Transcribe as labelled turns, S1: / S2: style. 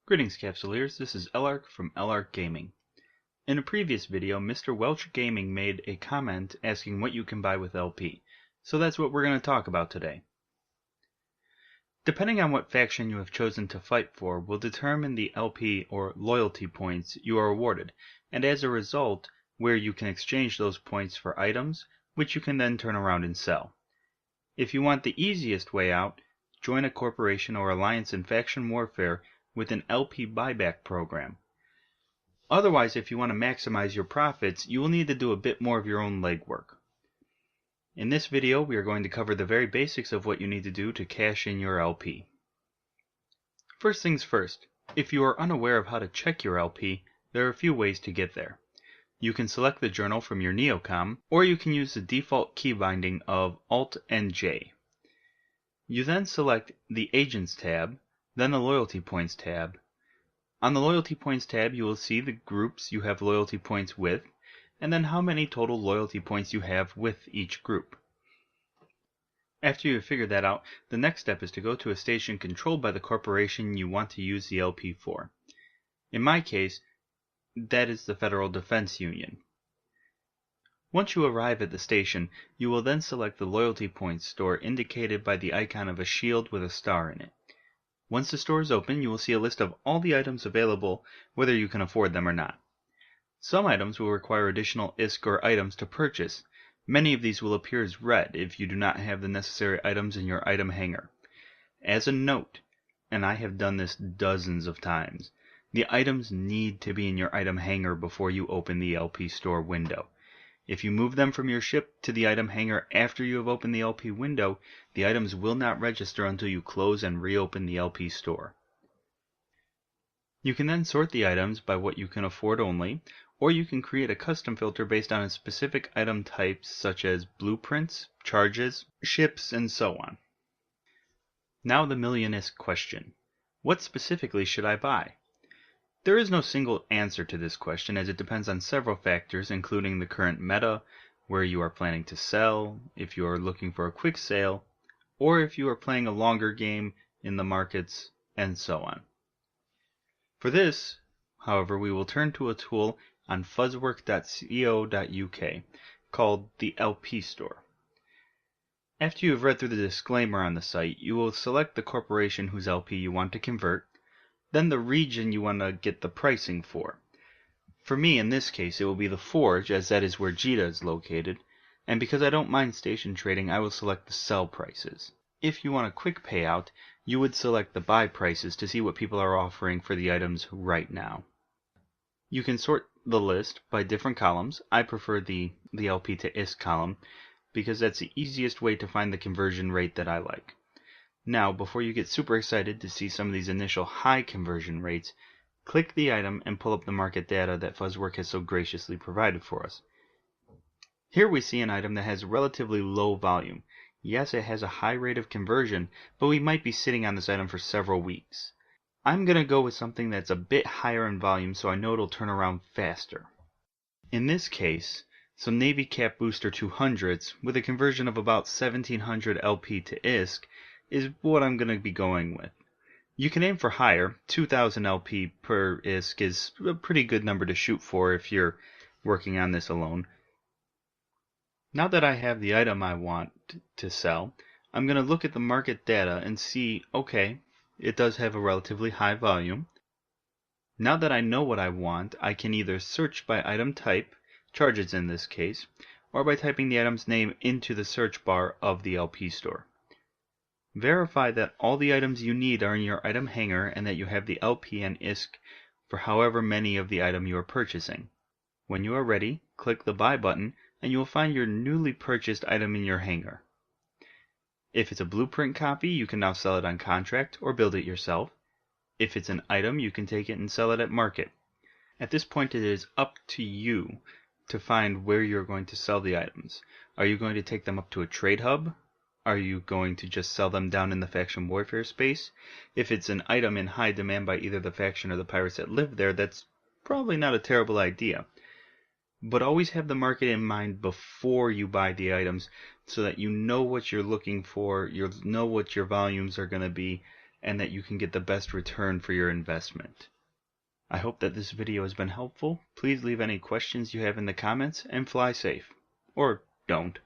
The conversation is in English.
S1: Greetings, Capsuleers. This is Elarch from Elarch Gaming. In a previous video, Mr. Welch Gaming made a comment asking what you can buy with LP, so that's what we're going to talk about today. Depending on what faction you have chosen to fight for will determine the LP or loyalty points you are awarded, and as a result, where you can exchange those points for items, which you can then turn around and sell. If you want the easiest way out, join a corporation or alliance in faction warfare with an LP buyback program. Otherwise, if you want to maximize your profits, you will need to do a bit more of your own legwork. In this video, we are going to cover the very basics of what you need to do to cash in your LP. First things first, if you are unaware of how to check your LP, there are a few ways to get there. You can select the journal from your Neocom, or you can use the default key binding of Alt and J. You then select the Agents tab, then the Loyalty Points tab. On the Loyalty Points tab, you will see the groups you have loyalty points with, and then how many total loyalty points you have with each group. After you have figured that out, the next step is to go to a station controlled by the corporation you want to use the LP for. In my case, that is the Federal Defense Union. Once you arrive at the station, you will then select the Loyalty Points store indicated by the icon of a shield with a star in it. Once the store is open, you will see a list of all the items available, whether you can afford them or not. Some items will require additional ISK or items to purchase. Many of these will appear as red if you do not have the necessary items in your item hanger. As a note, and I have done this dozens of times, the items need to be in your item hanger before you open the LP store window. If you move them from your ship to the item hanger after you have opened the LP window, the items will not register until you close and reopen the LP store. You can then sort the items by what you can afford only, or you can create a custom filter based on a specific item types such as blueprints, charges, ships, and so on. Now the million ISK question. What specifically should I buy? There is no single answer to this question as it depends on several factors including the current meta, where you are planning to sell, if you are looking for a quick sale, or if you are playing a longer game in the markets, and so on. For this, however, we will turn to a tool on fuzzwork.co.uk called the LP Store. After you have read through the disclaimer on the site, you will select the corporation whose LP you want to convert, then the region you want to get the pricing for. For me, in this case, it will be the Forge, as that is where Jita is located, and because I don't mind station trading, I will select the sell prices. If you want a quick payout, you would select the buy prices to see what people are offering for the items right now. You can sort the list by different columns. I prefer the LP to ISK column, because that's the easiest way to find the conversion rate that I like. Now, before you get super excited to see some of these initial high conversion rates, click the item and pull up the market data that Fuzzwork has so graciously provided for us. Here we see an item that has relatively low volume. Yes, it has a high rate of conversion, but we might be sitting on this item for several weeks. I'm going to go with something that's a bit higher in volume so I know it'll turn around faster. In this case, some Navy Cap Booster 200s with a conversion of about 1700 LP to ISK is what I'm going to be going with. You can aim for higher. 2000 LP per ISK is a pretty good number to shoot for if you're working on this alone. Now that I have the item I want to sell, I'm going to look at the market data and see, okay, it does have a relatively high volume. Now that I know what I want, I can either search by item type, charges in this case, or by typing the item's name into the search bar of the LP store. Verify that all the items you need are in your item hanger and that you have the LP and ISK for however many of the item you are purchasing. When you are ready, click the buy button and you will find your newly purchased item in your hanger. If it's a blueprint copy, you can now sell it on contract or build it yourself. If it's an item, you can take it and sell it at market. At this point, it is up to you to find where you're going to sell the items. Are you going to take them up to a trade hub? Are you going to just sell them down in the faction warfare space? If it's an item in high demand by either the faction or the pirates that live there, that's probably not a terrible idea. But always have the market in mind before you buy the items so that you know what you're looking for, you know what your volumes are going to be, and that you can get the best return for your investment. I hope that this video has been helpful. Please leave any questions you have in the comments and fly safe. Or don't.